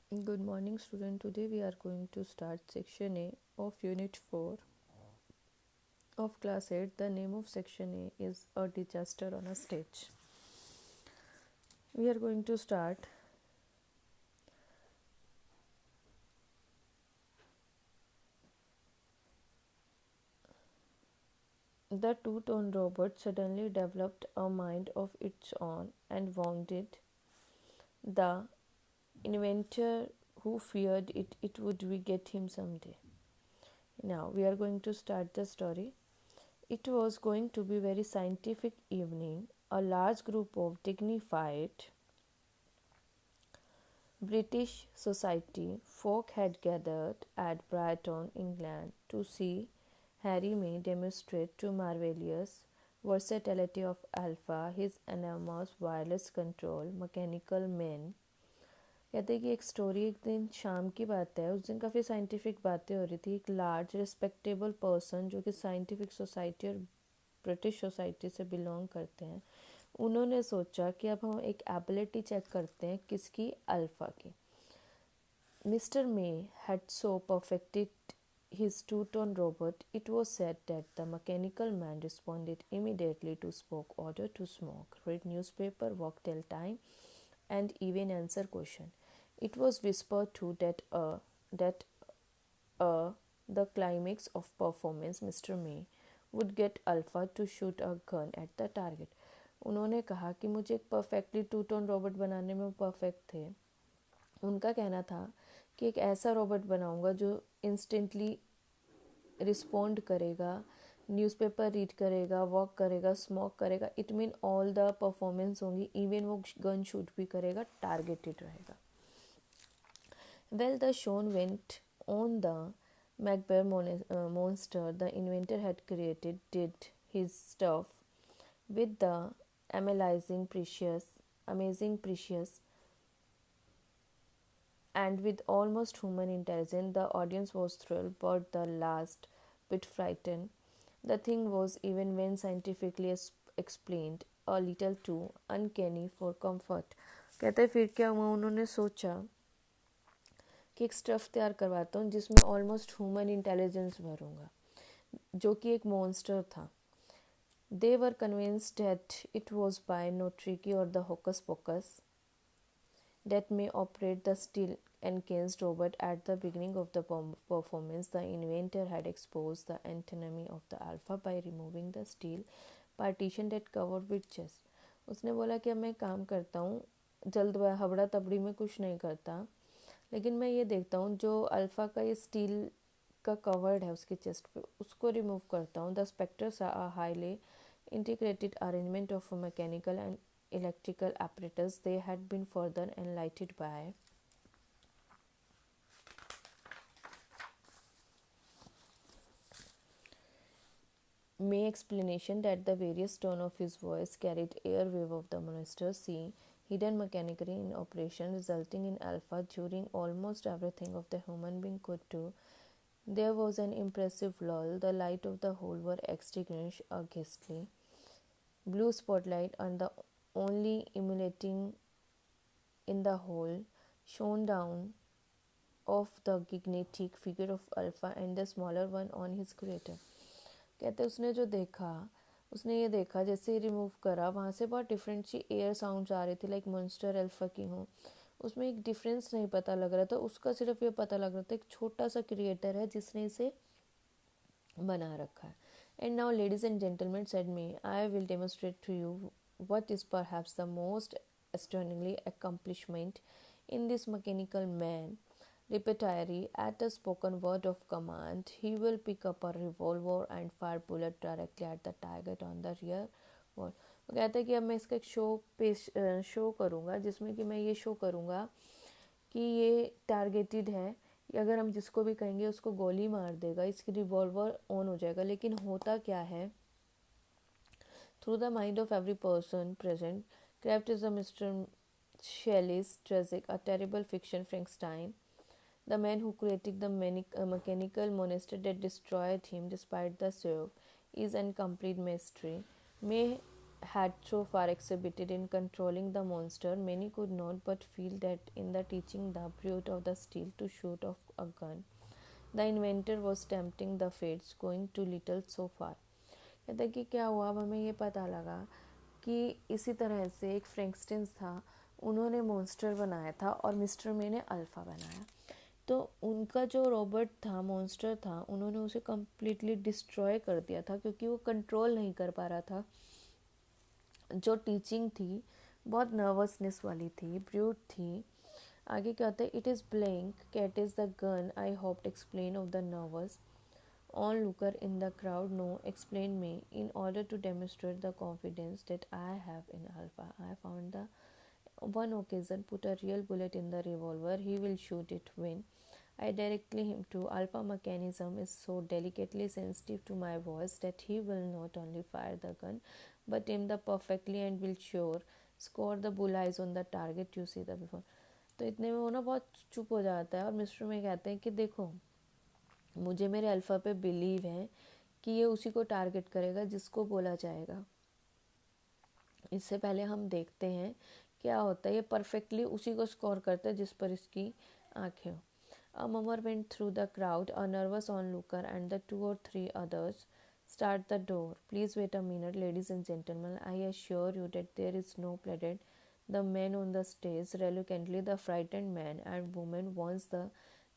Good morning, student. Today we are going to start section A of unit 4 of class 8. The name of section A is A Disaster on a Stage. We are going to start. The two-tone robot suddenly developed a mind of its own and wounded the inventor who feared it would get him someday. Now we are going to start the story. It was going to be very scientific evening. A large group of dignified British society folk had gathered at Brighton, England, to see Harry May demonstrate to marvelous versatility of Alpha, his enormous wireless control mechanical man. कहते हैं कि एक story एक दिन शाम की बात है, उस दिन काफ़ी साइंटिफिक बातें हो रही थी. एक लार्ज रिस्पेक्टेबल पर्सन जो कि साइंटिफिक सोसाइटी और ब्रिटिश सोसाइटी से बिलोंग करते हैं, उन्होंने सोचा कि अब हम एक एबिलिटी चेक करते हैं किसकी, अल्फ़ा की. Mr. May had so perfected his two-tone robot, it was said that the mechanical man responded immediately to spoke order to smoke, read newspaper, walk till time, and even answer question. It was whispered too that the climax of performance, Mr. May would get Alpha to shoot a gun at the target. उन्होंने कहा कि मुझे एक perfectly to tone robot बनाने में perfect थे. उनका कहना था कि एक ऐसा रोबोट बनाऊंगा जो इंस्टेंटली रिस्पॉन्ड करेगा, न्यूज़पेपर रीड करेगा, वॉक करेगा, स्मोक करेगा. It mean all the performance होंगी, इवन वो गन शूट भी करेगा, टारगेटेड रहेगा. Well the shown went on. The Macbeth monster the inventor had created did his stuff with the amazing precious and with almost human intelligence. The audience was thrilled but the last bit frightened. The thing was, even when scientifically explained, a little too uncanny for comfort. कहते हैं फिर क्या हुआ, उन्होंने सोचा कि एक stuff तैयार करवाता हूँ जिसमें ऑलमोस्ट ह्यूमन इंटेलिजेंस भरूँगा, जो कि एक मॉन्स्टर था. They were convinced that it was by no tricky और the hocus pocus that may operate the steel encased robot. At the beginning of the performance, the inventor had exposed the anatomy of the alpha by removing the steel partition that covered with chest. उसने बोला कि अब मैं काम करता हूँ, जल्द हबड़ा तबड़ी में कुछ नहीं करता, लेकिन मैं ये देखता हूँ जो अल्फ़ा का ये स्टील का कवर्ड है उसके चेस्ट पे, उसको रिमूव करता हूँ. The spectres are highly integrated arrangement of mechanical and electrical apparatus. They had been further enlightened by May explanation that the various tone of his voice carried airwave of the monster sea, hidden mechanically in operation, resulting in alpha during almost everything of the human being could do. There was an impressive lull. The light of the whole were extinguished, a ghastly blue spotlight, and the only emulating in the hole shone down of the gigantic figure of Alpha and the smaller one on his crater. कहते उसने जो देखा, उसने ये देखा जैसे ही remove करा वहाँ से बहुत डिफरेंट सी एयर साउंड्स आ रही थी, लाइक मॉन्स्टर अल्फा की हो. उसमें एक डिफरेंस नहीं पता लग रहा था, उसका सिर्फ ये पता लग रहा था एक छोटा सा क्रिएटर है जिसने इसे बना रखा है. And now ladies and gentleman said me, I will demonstrate to you what is perhaps the most astonishing accomplishment in this mechanical man. Repertory at a spoken word of command, he will pick up a revolver and fire bullet directly at the target on the rear wall. वो कहता है कि अब मैं इसका एक show करूँगा जिसमें कि मैं ये शो करूँगा कि ये टारगेटेड है, अगर हम जिसको भी कहेंगे उसको गोली मार देगा, इसकी रिवॉल्वर ऑन हो जाएगा. लेकिन होता क्या है, through the mind of every person present, crept is a Mr. Shelley's tragic, a terrible fiction Frankenstein, the man who created the mechanical monster that destroyed him despite the serve, is an complete mystery. May had so far exhibited in controlling the monster, many could not but feel that in the teaching the brute of the steel to shoot off a gun, the inventor was tempting the fates, going too little so far. कहते हैं कि क्या हुआ, अब हमें ये पता लगा कि इसी तरह से एक फ्रैंकस्टाइन था, उन्होंने मॉन्स्टर बनाया था और मिस्टर मे ने अल्फ़ा बनाया। तो उनका जो रॉबर्ट था, मॉन्स्टर था, उन्होंने उसे कम्प्लीटली डिस्ट्रॉय कर दिया था क्योंकि वो कंट्रोल नहीं कर पा रहा था। जो टीचिंग थी बहुत नर्वसनेस वाली थी, ब्रूट थी। आगे क्या होता है, it is blank cat is the gun I hoped explain of the nervous onlooker in the crowd. No, explain me. In order to demonstrate the confidence that I have in Alpha, I found the one occasion put a real bullet in the revolver. He will shoot it when I directly him to. Alpha mechanism is so delicately sensitive to my voice that he will not only fire the gun but aim the perfectly and will sure score the bullseye on the target you see the before. तो इतने में वो ना बहुत चुप हो जाता है और मिस्टर में कहते हैं कि देखो, मुझे मेरे अल्फ़ा पे बिलीव है कि ये उसी को टारगेट करेगा जिसको बोला जाएगा। इससे पहले हम देखते हैं क्या होता है, ये परफेक्टली उसी को स्कोर करता है जिस पर इसकी आँखें हो। A murmur went through the crowd. A nervous onlooker and the 2 or 3 others start the door. Please wait a minute, ladies and gentlemen. I assure you that there is no pleaded. The men on the stage, reluctantly, the frightened man and woman, once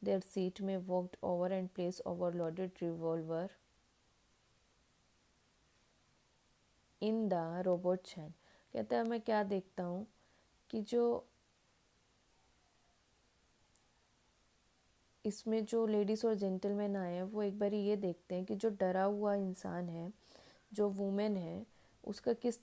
their seat may walked over and placed overloaded revolver in the robot's hand. कहते हैं मैं क्या देखता हूँ कि जो इसमें जो लेडीज़ और जेंटलमैन आए हैं वो एक बार ये देखते हैं कि जो डरा हुआ इंसान है, जो वुमेन है, उसका किस